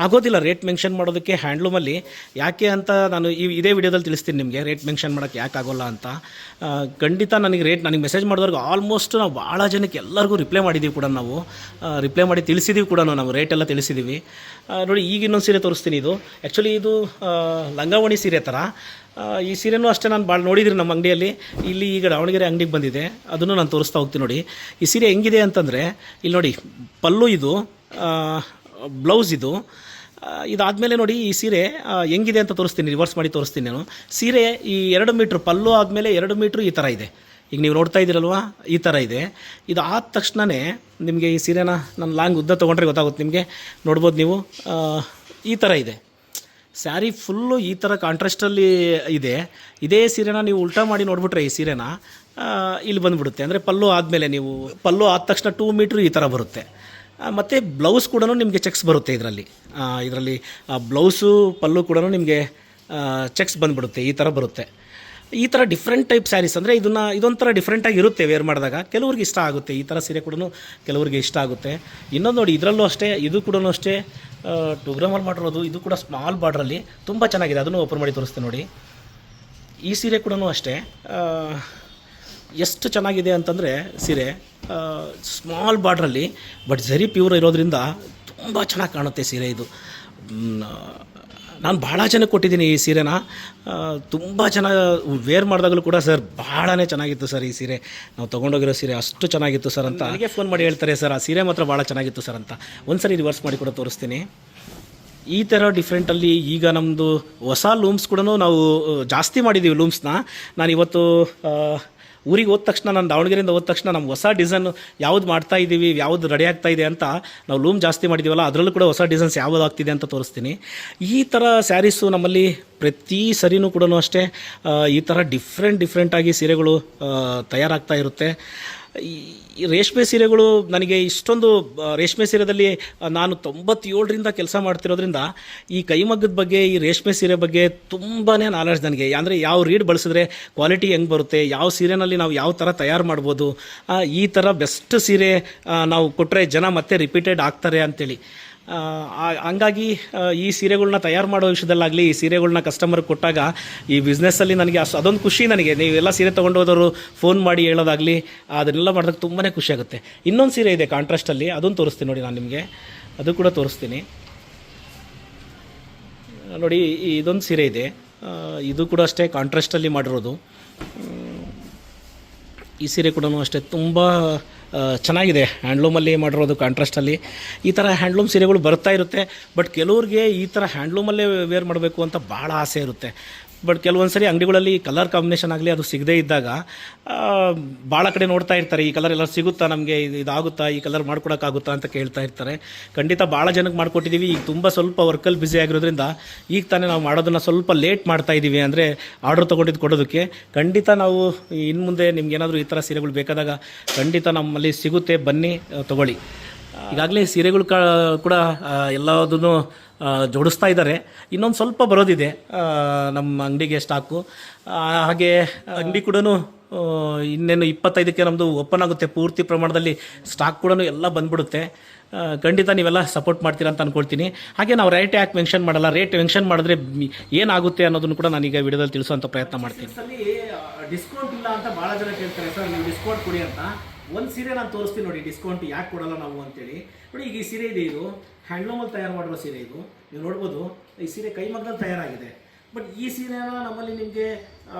ಆಗೋದಿಲ್ಲ ರೇಟ್ ಮೆನ್ಷನ್ ಮಾಡೋದಕ್ಕೆ ಹ್ಯಾಂಡ್ಲೂಮಲ್ಲಿ. ಯಾಕೆ ಅಂತ ನಾನು ಇದೇ ವಿಡಿಯೋದಲ್ಲಿ ತಿಳಿಸ್ತೀನಿ ನಿಮಗೆ, ರೇಟ್ ಮೆನ್ಷನ್ ಮಾಡೋಕ್ಕೆ ಯಾಕೆ ಆಗೋಲ್ಲ ಅಂತ. ಖಂಡಿತ ನನಗೆ ಮೆಸೇಜ್ ಮಾಡಿದವ್ರಿಗೆ ಆಲ್ಮೋಸ್ಟ್ ನಾವು ಭಾಳ ಜನಕ್ಕೆ ಎಲ್ಲರಿಗೂ ರಿಪ್ಲೈ ಮಾಡಿದ್ದೀವಿ ಕೂಡ. ನಾವು ರಿಪ್ಲೈ ಮಾಡಿ ತಿಳಿಸಿದ್ದೀವಿ ಕೂಡ, ನಾವು ರೇಟೆಲ್ಲ ತಿಳಿಸಿದ್ದೀವಿ. ನೋಡಿ, ಈಗ ಇನ್ನೊಂದು ಸೀರೆ ತೋರಿಸ್ತೀನಿ. ಇದು ಆ್ಯಕ್ಚುಲಿ ಇದು ಲಂಗಾವಣಿ ಸೀರೆ ಥರ. ಈ ಸೀರೆನೂ ಅಷ್ಟೇ ನಾನು ಭಾಳ ನೋಡಿದ್ರಿ ನಮ್ಮ ಅಂಗಡಿಯಲ್ಲಿ. ಇಲ್ಲಿ ಈಗ ದಾವಣಗೆರೆ ಅಂಗಡಿಗೆ ಬಂದಿದೆ, ಅದನ್ನು ನಾನು ತೋರಿಸ್ತಾ ಹೋಗ್ತೀನಿ. ನೋಡಿ ಈ ಸೀರೆ ಹೆಂಗಿದೆ ಅಂತಂದರೆ, ಇಲ್ಲಿ ನೋಡಿ ಪಲ್ಲು, ಇದು ಬ್ಲೌಸ್, ಇದಾದಮೇಲೆ ನೋಡಿ ಈ ಸೀರೆ ಹೆಂಗಿದೆ ಅಂತ ತೋರಿಸ್ತೀನಿ, ರಿವರ್ಸ್ ಮಾಡಿ ತೋರಿಸ್ತೀನಿ ನಾನು. ಸೀರೆ ಈ 2 ಮೀಟ್ರ್ ಪಲ್ಲು ಆದಮೇಲೆ 2 ಮೀಟ್ರ್ ಈ ಥರ ಇದೆ. ಈಗ ನೀವು ನೋಡ್ತಾ ಇದ್ದೀರಲ್ವ, ಈ ಥರ ಇದೆ. ಇದು ಆದ ತಕ್ಷಣವೇ ನಿಮಗೆ ಈ ಸೀರೆನ ನಾನು ಲಾಂಗ್ ಉದ್ದ ತೊಗೊಂಡ್ರೆ ಗೊತ್ತಾಗುತ್ತೆ ನಿಮಗೆ. ನೋಡ್ಬೋದು ನೀವು, ಈ ಥರ ಇದೆ ಸ್ಯಾರಿ ಫುಲ್ಲು. ಈ ಥರ ಕಾಂಟ್ರಾಸ್ಟಲ್ಲಿ ಇದೆ. ಇದೇ ಸೀರೆನ ನೀವು ಉಲ್ಟಾ ಮಾಡಿ ನೋಡಿಬಿಟ್ರೆ ಈ ಸೀರೆನ ಇಲ್ಲಿ ಬಂದುಬಿಡುತ್ತೆ. ಅಂದರೆ ಪಲ್ಲು ಆದಮೇಲೆ ನೀವು ಪಲ್ಲು ಆದ ತಕ್ಷಣ 2 ಮೀಟ್ರ್ ಈ ಥರ ಬರುತ್ತೆ. ಮತ್ತು ಬ್ಲೌಸ್ ಕೂಡ ನಿಮಗೆ ಚೆಕ್ಸ್ ಬರುತ್ತೆ. ಇದರಲ್ಲಿ ಬ್ಲೌಸು ಪಲ್ಲು ಕೂಡ ನಿಮಗೆ ಚೆಕ್ಸ್ ಬಂದುಬಿಡುತ್ತೆ, ಈ ಥರ ಬರುತ್ತೆ. ಈ ಥರ ಡಿಫ್ರೆಂಟ್ ಟೈಪ್ ಸ್ಯಾರೀಸ್ ಅಂದರೆ ಇದೊಂಥರ ಡಿಫ್ರೆಂಟಾಗಿ ಇರುತ್ತೆ ವೇರ್ ಮಾಡಿದಾಗ. ಕೆಲವ್ರಿಗೆ ಇಷ್ಟ ಆಗುತ್ತೆ, ಈ ಥರ ಸೀರೆ ಕೂಡ ಕೆಲವ್ರಿಗೆ ಇಷ್ಟ ಆಗುತ್ತೆ. ಇನ್ನೊಂದು ನೋಡಿ, ಇದರಲ್ಲೂ ಅಷ್ಟೇ, ಇದು ಕೂಡ ಅಷ್ಟೇ 2 ಗ್ರಾಮಲ್ಲಿ ಮಾಡಿರೋದು. ಇದು ಕೂಡ ಸ್ಮಾಲ್ ಬಾರ್ಡ್ರಲ್ಲಿ ತುಂಬ ಚೆನ್ನಾಗಿದೆ. ಅದನ್ನು ಓಪನ್ ಮಾಡಿ ತೋರಿಸ್ತೀನಿ ನೋಡಿ. ಈ ಸೀರೆ ಕೂಡ ಅಷ್ಟೇ ಎಷ್ಟು ಚೆನ್ನಾಗಿದೆ ಅಂತಂದರೆ ಸೀರೆ ಸ್ಮಾಲ್ ಬಾರ್ಡ್ರಲ್ಲಿ, ಬಟ್ ಝರಿ ಪ್ಯೂರ್ ಇರೋದ್ರಿಂದ ತುಂಬ ಚೆನ್ನಾಗಿ ಕಾಣುತ್ತೆ ಸೀರೆ. ಇದು ನಾನು ಭಾಳ ಜನಕ್ಕೆ ಕೊಟ್ಟಿದ್ದೀನಿ ಈ ಸೀರೆನ. ತುಂಬ ಚೆನ್ನಾಗಿ ವೇರ್ ಮಾಡಿದಾಗಲೂ ಕೂಡ, ಸರ್ ಭಾಳನೇ ಚೆನ್ನಾಗಿತ್ತು ಸರ್ ಈ ಸೀರೆ, ನಾವು ತೊಗೊಂಡೋಗಿರೋ ಸೀರೆ ಅಷ್ಟು ಚೆನ್ನಾಗಿತ್ತು ಸರ್ ಅಂತ ನನಗೆ ಫೋನ್ ಮಾಡಿ ಹೇಳ್ತಾರೆ. ಸರ್ ಆ ಸೀರೆ ಮಾತ್ರ ಭಾಳ ಚೆನ್ನಾಗಿತ್ತು ಸರ್ ಅಂತ. ಒಂದು ಸರಿ ರಿವರ್ಸ್ ಮಾಡಿ ಕೂಡ ತೋರಿಸ್ತೀನಿ. ಈ ಥರ ಡಿಫ್ರೆಂಟಲ್ಲಿ ಈಗ ನಮ್ಮದು ಹೊಸ ಲೂಮ್ಸ್ ಕೂಡ ನಾವು ಜಾಸ್ತಿ ಮಾಡಿದ್ದೀವಿ ಲೂಮ್ಸ್ನ. ನಾನು ಇವತ್ತು ಊರಿಗೆ ಹೋದ ತಕ್ಷಣ, ನಾನು ದಾವಣಗೆರೆಯಿಂದ ಹೋದ ತಕ್ಷಣ ನಮ್ಮ ಹೊಸ ಡಿಸೈನ್ ಯಾವ್ದು ಮಾಡ್ತಾ ಇದ್ದೀವಿ, ಯಾವ್ದು ರೆಡಿ ಆಗ್ತಾ ಇದೆ ಅಂತ ನಾವು ಲೂಮ್ ಜಾಸ್ತಿ ಮಾಡಿದ್ದೀವಲ್ಲ, ಅದರಲ್ಲೂ ಕೂಡ ಹೊಸ ಡಿಸೈನ್ಸ್ ಯಾವ್ದು ಆಗ್ತಿದೆ ಅಂತ ತೋರಿಸ್ತೀನಿ. ಈ ಥರ ಸ್ಯಾರೀಸು ನಮ್ಮಲ್ಲಿ ಪ್ರತಿ ಸರಿನೂ ಕೂಡ ಅಷ್ಟೇ ಈ ಥರ ಡಿಫ್ರೆಂಟಾಗಿ ಸೀರೆಗಳು ತಯಾರಾಗ್ತಾ ಇರುತ್ತೆ. ಈ ರೇಷ್ಮೆ ಸೀರೆಗಳು ನನಗೆ ಇಷ್ಟೊಂದು ರೇಷ್ಮೆ ಸೀರೆದಲ್ಲಿ ನಾನು 97ರಿಂದ ಕೆಲಸ ಮಾಡ್ತಿರೋದ್ರಿಂದ ಈ ಕೈಮಗ್ಗದ ಬಗ್ಗೆ, ಈ ರೇಷ್ಮೆ ಸೀರೆ ಬಗ್ಗೆ ತುಂಬಾ ನಾಲೆಡ್ಜ್ ನನಗೆ. ಅಂದರೆ ಯಾವ ರೀಡ್ ಬಳಸಿದ್ರೆ ಕ್ವಾಲಿಟಿ ಹೆಂಗೆ ಬರುತ್ತೆ, ಯಾವ ಸೀರೆನಲ್ಲಿ ನಾವು ಯಾವ ಥರ ತಯಾರು ಮಾಡ್ಬೋದು, ಈ ಥರ ಬೆಸ್ಟ್ ಸೀರೆ ನಾವು ಕೊಟ್ಟರೆ ಜನ ಮತ್ತೆ ರಿಪೀಟೆಡ್ ಆಗ್ತಾರೆ ಅಂಥೇಳಿ. ಹಂಗಾಗಿ ಈ ಸೀರೆಗಳ್ನ ತಯಾರು ಮಾಡೋ ವಿಷಯದಲ್ಲಾಗಲಿ, ಈ ಸೀರೆಗಳ್ನ ಕಸ್ಟಮರ್ಗೆ ಕೊಟ್ಟಾಗ ಈ ಬಿಸ್ನೆಸ್ಸಲ್ಲಿ ನನಗೆ ಅದೊಂದು ಖುಷಿ. ನನಗೆ ನೀವೆಲ್ಲ ಸೀರೆ ತೊಗೊಂಡು ಹೋದವರು ಫೋನ್ ಮಾಡಿ ಹೇಳೋದಾಗಲಿ, ಅದನ್ನೆಲ್ಲ ಮಾಡಿದಾಗ ತುಂಬಾ ಖುಷಿ ಆಗುತ್ತೆ. ಇನ್ನೊಂದು ಸೀರೆ ಇದೆ ಕಾಂಟ್ರಾಸ್ಟಲ್ಲಿ, ಅದನ್ನು ತೋರಿಸ್ತೀನಿ ನೋಡಿ. ನಾನು ನಿಮಗೆ ಅದು ಕೂಡ ತೋರಿಸ್ತೀನಿ ನೋಡಿ. ಇದೊಂದು ಸೀರೆ ಇದೆ, ಇದು ಕೂಡ ಅಷ್ಟೇ ಕಾಂಟ್ರಾಸ್ಟಲ್ಲಿ ಮಾಡಿರೋದು. ಈ ಸೀರೆ ಕೂಡ ಅಷ್ಟೇ ತುಂಬ ಚೆನ್ನಾಗಿದೆ, ಹ್ಯಾಂಡ್ಲೂಮಲ್ಲಿ ಮಾಡಿರೋದು ಕಾಂಟ್ರಾಸ್ಟಲ್ಲಿ. ಈ ಥರ ಹ್ಯಾಂಡ್ಲೂಮ್ ಸೀರೆಗಳು ಬರ್ತಾ ಇರುತ್ತೆ. ಬಟ್ ಕೆಲವ್ರಿಗೆ ಈ ಥರ ಹ್ಯಾಂಡ್ಲೂಮಲ್ಲೇ ವೇರ್ ಮಾಡಬೇಕು ಅಂತ ಭಾಳ ಆಸೆ ಇರುತ್ತೆ. ಬಟ್ ಕೆಲವೊಂದು ಸರಿ ಅಂಗಡಿಗಳಲ್ಲಿ ಕಲರ್ ಕಾಂಬಿನೇಷನ್ ಆಗಲಿ ಅದು ಸಿಗದೇ ಇದ್ದಾಗ ಭಾಳ ಕಡೆ ನೋಡ್ತಾ ಇರ್ತಾರೆ, ಈ ಕಲರ್ ಎಲ್ಲ ಸಿಗುತ್ತಾ ನಮಗೆ, ಇದಾಗುತ್ತಾ, ಈ ಕಲರ್ ಮಾಡ್ಕೊಡೋಕ್ಕಾಗುತ್ತಾ ಅಂತ ಕೇಳ್ತಾ ಇರ್ತಾರೆ. ಖಂಡಿತ ಭಾಳ ಜನಕ್ಕೆ ಮಾಡಿಕೊಟ್ಟಿದ್ದೀವಿ. ಈಗ ತುಂಬ ಸ್ವಲ್ಪ ವರ್ಕಲ್ಲಿ ಬ್ಯುಸಿ ಆಗಿರೋದ್ರಿಂದ ಈಗ ತಾನೇ ನಾವು ಮಾಡೋದನ್ನು ಸ್ವಲ್ಪ ಲೇಟ್ ಮಾಡ್ತಾ ಇದ್ದೀವಿ. ಅಂದರೆ ಆರ್ಡ್ರ್ ತೊಗೊಂಡಿದ್ದು ಕೊಡೋದಕ್ಕೆ. ಖಂಡಿತ ನಾವು ಇನ್ನು ಮುಂದೆ ನಿಮ್ಗೆ ಏನಾದರೂ ಈ ಥರ ಸೀರೆಗಳು ಬೇಕಾದಾಗ ಖಂಡಿತ ನಮ್ಮಲ್ಲಿ ಸಿಗುತ್ತೆ, ಬನ್ನಿ ತೊಗೊಳ್ಳಿ. ಈಗಾಗಲೇ ಸೀರೆಗಳು ಕೂಡ ಎಲ್ಲದನ್ನು ಜೋಡಿಸ್ತಾ ಇದ್ದಾರೆ. ಇನ್ನೊಂದು ಸ್ವಲ್ಪ ಬರೋದಿದೆ ನಮ್ಮ ಅಂಗಡಿಗೆ ಸ್ಟಾಕು. ಹಾಗೆ ಅಂಗಡಿ ಕೂಡ ಇನ್ನೇನು 25ಕ್ಕೆ ನಮ್ಮದು ಓಪನ್ ಆಗುತ್ತೆ. ಪೂರ್ತಿ ಪ್ರಮಾಣದಲ್ಲಿ ಸ್ಟಾಕ್ ಕೂಡ ಎಲ್ಲ ಬಂದ್ಬಿಡುತ್ತೆ. ಖಂಡಿತ ನೀವೆಲ್ಲ ಸಪೋರ್ಟ್ ಮಾಡ್ತೀರಾ ಅಂತ ಅಂದ್ಕೊಳ್ತೀನಿ. ಹಾಗೆ ನಾವು ರೇಟ್ ಯಾಕೆ ಮೆನ್ಷನ್ ಮಾಡಲ್ಲ, ರೇಟ್ ಮೆನ್ಷನ್ ಮಾಡಿದ್ರೆ ಏನಾಗುತ್ತೆ ಅನ್ನೋದನ್ನು ಕೂಡ ನಾನೀಗ ವಿಡಿಯೋದಲ್ಲಿ ತಿಳಿಸುವಂಥ ಪ್ರಯತ್ನ ಮಾಡ್ತೀನಿ. ಡಿಸ್ಕೌಂಟ್ ಇಲ್ಲ ಅಂತ ಭಾಳ ಜನ ಕೇಳ್ತಾರೆ, ಸರ್ ನೀವು ಡಿಸ್ಕೌಂಟ್ ಕೊಡಿ ಅಂತ. ಒಂದು ಸೀರೆ ನಾನು ತೋರಿಸ್ತೀನಿ ನೋಡಿ, ಡಿಸ್ಕೌಂಟ್ ಯಾಕೆ ಕೊಡಲ್ಲ ನಾವು ಅಂತೇಳಿ. ನೋಡಿ, ಈಗ ಈ ಸೀರೆ ಇದೆ, ಇದು ಹ್ಯಾಂಡ್ಲೂಮಲ್ಲಿ ತಯಾರು ಮಾಡಿರೋ ಸೀರೆ. ಇದು ನೀವು ನೋಡ್ಬೋದು, ಈ ಸೀರೆ ಕೈಮಗ್ಗದಲ್ಲಿ ತಯಾರಾಗಿದೆ. ಬಟ್ ಈ ಸೀರೆನ ನಮ್ಮಲ್ಲಿ ನಿಮಗೆ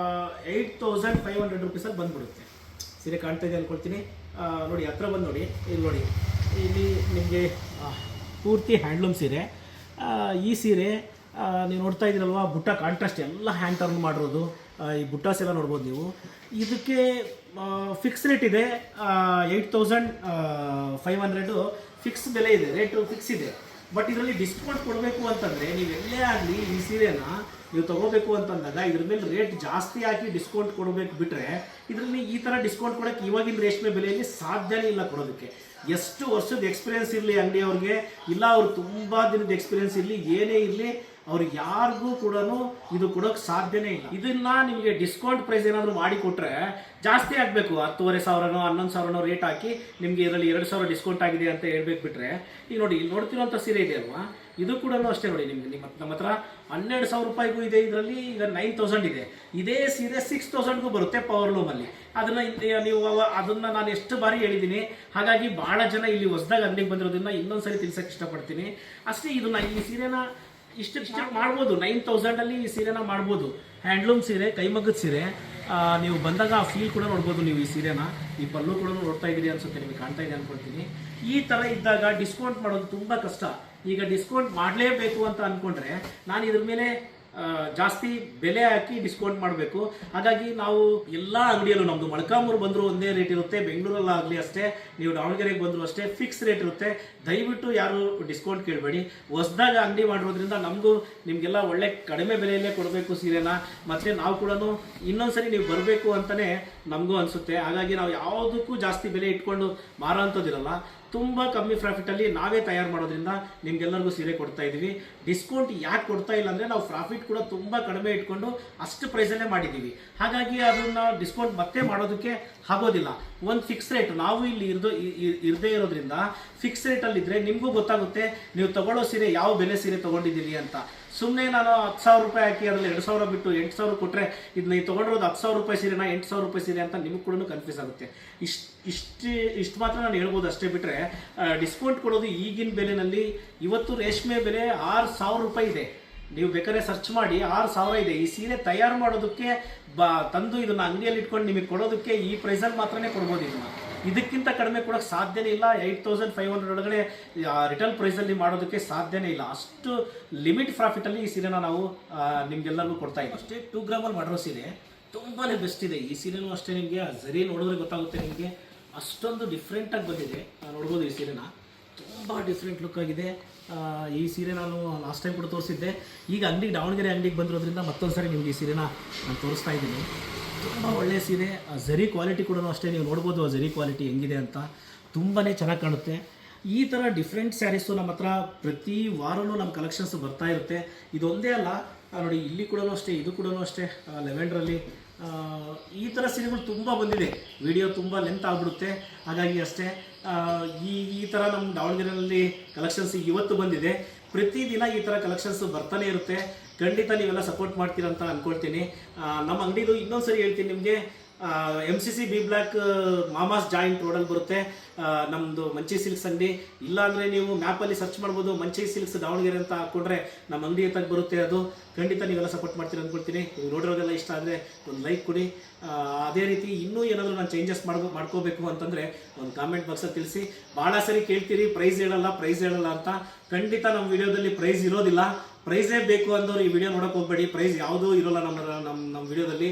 8500 ರುಪೀಸಲ್ಲಿ ಬಂದುಬಿಡುತ್ತೆ. ಸೀರೆ ಕಾಣ್ತಾ ಇದೆ ಅಂದ್ಕೊಳ್ತೀನಿ ನೋಡಿ, ಹತ್ರ ಬಂದು ನೋಡಿ. ಇಲ್ಲಿ ನೋಡಿ, ಇಲ್ಲಿ ನಿಮಗೆ ಪೂರ್ತಿ ಹ್ಯಾಂಡ್ಲೂಮ್ ಸೀರೆ. ಈ ಸೀರೆ ನೀವು ನೋಡ್ತಾ ಇದ್ದೀರಲ್ವ, ಬುಟ್ಟ ಕಾಂಟ್ರಾಸ್ಟ್ ಎಲ್ಲ ಹ್ಯಾಂಡ್ ಟರ್ನ್ ಮಾಡಿರೋದು. ಈ ಬುಟ್ಟಾಸ್ ಎಲ್ಲ ನೋಡ್ಬೋದು ನೀವು. ಇದಕ್ಕೆ ಫಿಕ್ಸ್ ರೇಟ್ ಇದೆ, 8500 ಫಿಕ್ಸ್ ಬೆಲೆ ಇದೆ, ರೇಟು ಫಿಕ್ಸ್ ಇದೆ. ಬಟ್ ಇದರಲ್ಲಿ ಡಿಸ್ಕೌಂಟ್ ಕೊಡಬೇಕು ಅಂತಂದರೆ, ನೀವು ಎಲ್ಲೇ ಆಗಲಿ ಈ ಸೀರೆನ ನೀವು ತೊಗೋಬೇಕು ಅಂತಂದಾಗ ಇದ್ರ ಮೇಲೆ ರೇಟ್ ಜಾಸ್ತಿ ಹಾಕಿ ಡಿಸ್ಕೌಂಟ್ ಕೊಡಬೇಕು. ಬಿಟ್ಟರೆ ಇದರಲ್ಲಿ ಈ ಥರ ಡಿಸ್ಕೌಂಟ್ ಕೊಡೋಕ್ಕೆ ಇವಾಗಿನ ರೇಷ್ಮೆ ಬೆಲೆಯಲ್ಲಿ ಸಾಧ್ಯನೇ ಇಲ್ಲ ಕೊಡೋದಕ್ಕೆ. ಎಷ್ಟು ವರ್ಷದ ಎಕ್ಸ್ಪೀರಿಯೆನ್ಸ್ ಇರಲಿ ಅಂಗಡಿಯವ್ರಿಗೆ, ಇಲ್ಲ ಅವ್ರು ತುಂಬ ದಿನದ ಎಕ್ಸ್ಪೀರಿಯೆನ್ಸ್ ಇರಲಿ, ಏನೇ ಇರಲಿ, ಅವ್ರಿಗೆ ಯಾರಿಗೂ ಕೂಡ ಇದು ಕೊಡೋಕ್ಕೆ ಸಾಧ್ಯನೇ ಇಲ್ಲ. ಇದನ್ನು ನಿಮಗೆ ಡಿಸ್ಕೌಂಟ್ ಪ್ರೈಸ್ ಏನಾದರೂ ಮಾಡಿ ಕೊಟ್ಟರೆ ಜಾಸ್ತಿ ಆಗಬೇಕು, 10,500 11,000 ರೇಟ್ ಹಾಕಿ ನಿಮಗೆ ಇದರಲ್ಲಿ 2,000 ಡಿಸ್ಕೌಂಟ್ ಆಗಿದೆ ಅಂತ ಹೇಳ್ಬೇಕು. ಬಿಟ್ಟರೆ ಈಗ ನೋಡಿ, ಇಲ್ಲಿ ನೋಡ್ತಿರೋಂಥ ಸೀರೆ ಇದೆ ಅಲ್ವಾ, ಇದು ಕೂಡ ಅಷ್ಟೇ ನೋಡಿ. ನಿಮಗೆ ನಮ್ಮ ಹತ್ರ 12,000 ರೂಪಾಯಿಗೂ ಇದೆ, ಇದರಲ್ಲಿ ಈಗ 9,000 ಇದೆ. ಇದೇ ಸೀರೆ 6,000ಗೂ ಬರುತ್ತೆ ಪವರ್ ಲೂಮಲ್ಲಿ. ಅದನ್ನು ನಾನು ಎಷ್ಟು ಬಾರಿ ಹೇಳಿದ್ದೀನಿ. ಹಾಗಾಗಿ ಭಾಳ ಜನ ಇಲ್ಲಿ ಹೊಸದಾಗಿ ಅಂಗಡಿಗೆ ಬಂದಿರೋದನ್ನ ಇನ್ನೊಂದ್ಸರಿ ತಿಳ್ಸೋಕ್ಕೆ ಇಷ್ಟಪಡ್ತೀನಿ ಅಷ್ಟೇ. ಈ ಸೀರೆನ ಇಷ್ಟು ಮಾಡ್ಬೋದು, 9,000ಅಲ್ಲಿ ಈ ಸೀರೆನ ಮಾಡ್ಬೋದು. ಹ್ಯಾಂಡ್ಲೂಮ್ ಸೀರೆ, ಕೈಮಗ್ಗದ ಸೀರೆ. ನೀವು ಬಂದಾಗ ಆ ಫೀಲ್ ಕೂಡ ನೋಡ್ಬೋದು ನೀವು ಈ ಸೀರೆನ. ಈ ಪಲ್ಲು ಕೂಡ ನೋಡ್ತಾ ಇದ್ದೀರಿ ಅನ್ಸುತ್ತೆ, ನಿಮಗೆ ಕಾಣ್ತಾ ಇದೆ ಅನ್ಕೊಳ್ತೀನಿ. ಈ ಥರ ಇದ್ದಾಗ ಡಿಸ್ಕೌಂಟ್ ಮಾಡೋದು ತುಂಬ ಕಷ್ಟ. ಈಗ ಡಿಸ್ಕೌಂಟ್ ಮಾಡಲೇಬೇಕು ಅಂತ ಅಂದ್ಕೊಂಡ್ರೆ ನಾನು ಇದ್ರ ಮೇಲೆ ಜಾಸ್ತಿ ಬೆಲೆ ಹಾಕಿ ಡಿಸ್ಕೌಂಟ್ ಮಾಡಬೇಕು. ಹಾಗಾಗಿ ನಾವು ಎಲ್ಲ ಅಂಗಡಿಯಲ್ಲೂ, ನಮ್ಮದು ಮೊಳಕಾಮೂರು ಬಂದರೂ ಒಂದೇ ರೇಟ್ ಇರುತ್ತೆ, ಬೆಂಗಳೂರಲ್ಲಾಗಲಿ ಅಷ್ಟೇ, ನೀವು ದಾವಣಗೆರೆಗೆ ಬಂದರೂ ಅಷ್ಟೇ ಫಿಕ್ಸ್ ರೇಟ್ ಇರುತ್ತೆ. ದಯವಿಟ್ಟು ಯಾರು ಡಿಸ್ಕೌಂಟ್ ಕೇಳಬೇಡಿ. ಹೊಸದಾಗ ಅಂಗಡಿ ಮಾಡಿರೋದ್ರಿಂದ ನಮಗೂ ನಿಮಗೆಲ್ಲ ಒಳ್ಳೆ ಕಡಿಮೆ ಬೆಲೆಯಲ್ಲೇ ಕೊಡಬೇಕು ಸೀರೆನ. ಮತ್ತು ನಾವು ಕೂಡ ಇನ್ನೊಂದ್ಸರಿ ನೀವು ಬರಬೇಕು ಅಂತಲೇ ನಮಗೂ ಅನಿಸುತ್ತೆ. ಹಾಗಾಗಿ ನಾವು ಯಾವುದಕ್ಕೂ ಜಾಸ್ತಿ ಬೆಲೆ ಇಟ್ಕೊಂಡು ಮಾರೋ ಅಂಥದ್ದಿರಲ್ಲ. ತುಂಬ ಕಮ್ಮಿ ಪ್ರಾಫಿಟಲ್ಲಿ ನಾವೇ ತಯಾರು ಮಾಡೋದ್ರಿಂದ ನಿಮ್ಗೆಲ್ಲರಿಗೂ ಸೀರೆ ಕೊಡ್ತಾ ಇದ್ದೀವಿ. ಡಿಸ್ಕೌಂಟ್ ಯಾಕೆ ಕೊಡ್ತಾ ಇಲ್ಲ ಅಂದರೆ, ನಾವು ಪ್ರಾಫಿಟ್ ಕೂಡ ತುಂಬ ಕಡಿಮೆ ಇಟ್ಕೊಂಡು ಅಷ್ಟು ಪ್ರೈಸಲ್ಲೇ ಮಾಡಿದ್ದೀವಿ. ಹಾಗಾಗಿ ಅದನ್ನು ಡಿಸ್ಕೌಂಟ್ ಮತ್ತೆ ಮಾಡೋದಕ್ಕೆ ಆಗೋದಿಲ್ಲ. ಒಂದು ಫಿಕ್ಸ್ ರೇಟ್ ನಾವು ಇಲ್ಲಿ ಇರದೇ ಇರೋದ್ರಿಂದ ಫಿಕ್ಸ್ ರೇಟಲ್ಲಿದ್ದರೆ ನಿಮಗೂ ಗೊತ್ತಾಗುತ್ತೆ ನೀವು ತಗೊಳ್ಳೋ ಸೀರೆ ಯಾವ ಬೆಲೆ ಸೀರೆ ತೊಗೊಂಡಿದ್ದೀವಿ ಅಂತ. ಸುಮ್ಮನೆ ನಾನು 10,000 ರೂಪಾಯಿ ಹಾಕಿ ಅದರಲ್ಲಿ 2,000 ಬಿಟ್ಟು 8,000 ಕೊಟ್ಟರೆ ಇದನ್ನ ನೀವು ತೊಗೊಂಡಿರೋದು 10,000 ರೂಪಾಯಿ ಸೀರೆನ 8,000 ರೂಪಾಯಿ ಸೀರೆ ಅಂತ ನಿಮ್ಗೆ ಕೂಡ ಕನ್ಫ್ಯೂಸ್ ಆಗುತ್ತೆ. ಇಷ್ಟು ಮಾತ್ರ ನಾನು ಹೇಳ್ಬೋದು ಅಷ್ಟೇ. ಬಿಟ್ಟರೆ ಡಿಸ್ಕೌಂಟ್ ಕೊಡೋದು ಈಗಿನ ಬೆಲೆನಲ್ಲಿ, ಇವತ್ತು ರೇಷ್ಮೆ ಬೆಲೆ 6,000 ರೂಪಾಯಿ ಇದೆ. ನೀವು ಬೇಕಾದ್ರೆ ಸರ್ಚ್ ಮಾಡಿ, 6,000 ಇದೆ. ಈ ಸೀರೆ ತಯಾರು ಮಾಡೋದಕ್ಕೆ ತಂದು ಇದನ್ನು ಅಂಗಡಿಯಲ್ಲಿ ಇಟ್ಕೊಂಡು ನಿಮಗೆ ಕೊಡೋದಕ್ಕೆ ಈ ಪ್ರೈಸಲ್ಲಿ ಮಾತ್ರನೇ ಕೊಡ್ಬೋದು ಇದನ್ನು. ಇದಕ್ಕಿಂತ ಕಡಿಮೆ ಕೊಡೋಕ್ಕೆ ಸಾಧ್ಯನೇ ಇಲ್ಲ. 8500 ಒಳಗಡೆ ರಿಟೇಲ್ ಪ್ರೈಸಲ್ಲಿ ಮಾಡೋದಕ್ಕೆ ಸಾಧ್ಯನೇ ಇಲ್ಲ. ಅಷ್ಟು ಲಿಮಿಟ್ ಪ್ರಾಫಿಟಲ್ಲಿ ಈ ಸೀರೆನ ನಾವು ನಿಮ್ಗೆಲ್ಲರಿಗೂ ಕೊಡ್ತಾ ಇದ್ದೀವಿ. ಅಷ್ಟೇ 2 ಗ್ರಾಮಲ್ಲಿ ಮಾಡಿರೋ ಸೀರೆ ತುಂಬಾ ಬೆಸ್ಟ್ ಇದೆ. ಈ ಸೀರೆನೂ ಅಷ್ಟೇ ನಿಮಗೆ ಸರಿ ನೋಡಿದ್ರೆ ಗೊತ್ತಾಗುತ್ತೆ ನಿಮಗೆ, ಅಷ್ಟೊಂದು ಡಿಫ್ರೆಂಟಾಗಿ ಬಂದಿದೆ. ನೋಡ್ಬೋದು ಈ ಸೀರೆನ, ತುಂಬ ಡಿಫ್ರೆಂಟ್ ಲುಕ್ ಆಗಿದೆ. ಈ ಸೀರೆ ನಾನು ಲಾಸ್ಟ್ ಟೈಮ್ ಕೂಡ ತೋರಿಸಿದ್ದೆ. ಈಗ ದಾವಣಗೆರೆ ಅಂಗಡಿಗೆ ಬಂದಿರೋದ್ರಿಂದ ಮತ್ತೊಂದು ಸಾರಿ ನಿಮ್ಗೆ ಈ ಸೀರೆನ ನಾನು ತೋರಿಸ್ತಾ ಇದ್ದೀನಿ. ತುಂಬ ಒಳ್ಳೆಯ ಸೀರೆ. ಝರಿ ಕ್ವಾಲಿಟಿ ಕೂಡ ಅಷ್ಟೇ, ನೀವು ನೋಡ್ಬೋದು ಆ ಝರಿ ಕ್ವಾಲಿಟಿ ಹೆಂಗಿದೆ ಅಂತ, ತುಂಬಾ ಚೆನ್ನಾಗಿ ಕಾಣುತ್ತೆ. ಈ ಥರ ಡಿಫ್ರೆಂಟ್ ಸ್ಯಾರೀಸು ನಮ್ಮ ಹತ್ರ ಪ್ರತಿ ವಾರವೂ ನಮ್ಮ ಕಲೆಕ್ಷನ್ಸ್ ಬರ್ತಾ ಇರುತ್ತೆ. ಇದೊಂದೇ ಅಲ್ಲ ನೋಡಿ, ಇಲ್ಲಿ ಕೂಡ ಅಷ್ಟೇ, ಇದು ಕೂಡ ಅಷ್ಟೇ, ಲೆವೆಂಡ್ರಲ್ಲಿ ಈ ಥರ ಸೀರೆಗಳು ತುಂಬ ಬಂದಿದೆ. ವಿಡಿಯೋ ತುಂಬ ಲೆಂತ್ ಆಗಿಬಿಡುತ್ತೆ, ಹಾಗಾಗಿ ಅಷ್ಟೇ. ಈ ಥರ ನಮ್ಮ ದಾವಣಗೆರೆಯಲ್ಲಿ ಕಲೆಕ್ಷನ್ಸ್ ಇವತ್ತು ಬಂದಿದೆ. ಪ್ರತಿದಿನ ಈ ಥರ ಕಲೆಕ್ಷನ್ಸ್ ಬರ್ತಾನೆ ಇರುತ್ತೆ. ಖಂಡಿತ ನೀವೆಲ್ಲ ಸಪೋರ್ಟ್ ಮಾಡ್ತೀರಂತ ಅಂದ್ಕೊಳ್ತೀನಿ. ನಮ್ಮ ಅಂಗಡಿದು ಇನ್ನೊಂದು ಸರಿ ಹೇಳ್ತೀನಿ ನಿಮಗೆ, MCC B block Mama's joint ರೋಡಲ್ಲಿ ಬರುತ್ತೆ ನಮ್ಮದು ಮಂಚಿ ಸಿಲ್ಕ್ಸ್ ಅಂಗಡಿ. ಇಲ್ಲಾಂದರೆ ನೀವು ಮ್ಯಾಪಲ್ಲಿ ಸರ್ಚ್ ಮಾಡ್ಬೋದು, ಮಂಚಿ ಸಿಲ್ಕ್ಸ್ ದಾವಣಗೆರೆ ಅಂತ ಹಾಕ್ಕೊಂಡ್ರೆ ನಮ್ಮ ಅಂಗಡಿ ಹತ್ತಾಗ ಬರುತ್ತೆ. ಅದು ಖಂಡಿತ ನೀವೆಲ್ಲ ಸಪೋರ್ಟ್ ಮಾಡ್ತೀರ ಅಂದ್ಕೊಳ್ತೀನಿ. ನೀವು ನೋಡಿರೋದೆಲ್ಲ ಇಷ್ಟ ಆದರೆ ಒಂದು ಲೈಕ್ ಕೊಡಿ. ಅದೇ ರೀತಿ ಇನ್ನೂ ಏನಾದರೂ ನಾನು ಚೇಂಜಸ್ ಮಾಡ್ಕೋಬೇಕು ಅಂತಂದರೆ ಒಂದು ಕಾಮೆಂಟ್ ಬಾಕ್ಸಲ್ಲಿ ತಿಳಿಸಿ. ಭಾಳ ಸರಿ ಕೇಳ್ತೀರಿ ಪ್ರೈಸ್ ಹೇಳಲ್ಲ ಅಂತ. ಖಂಡಿತ ನಮ್ಮ ವಿಡಿಯೋದಲ್ಲಿ ಪ್ರೈಸ್ ಇರೋದಿಲ್ಲ. ಪ್ರೈಸೇ ಬೇಕು ಅಂದವ್ರು ಈ ವಿಡಿಯೋ ನೋಡೋಕೆ ಹೋಗಬೇಡಿ. ಪ್ರೈಸ್ ಯಾವುದೂ ಇರೋಲ್ಲ ನಮ್ಮ ವಿಡಿಯೋದಲ್ಲಿ.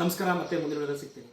ನಮಸ್ಕಾರ, ಮತ್ತೆ ಮುಂದಿನ ವಿಡಿಯೋದಲ್ಲಿ ಸಿಗ್ತೀನಿ.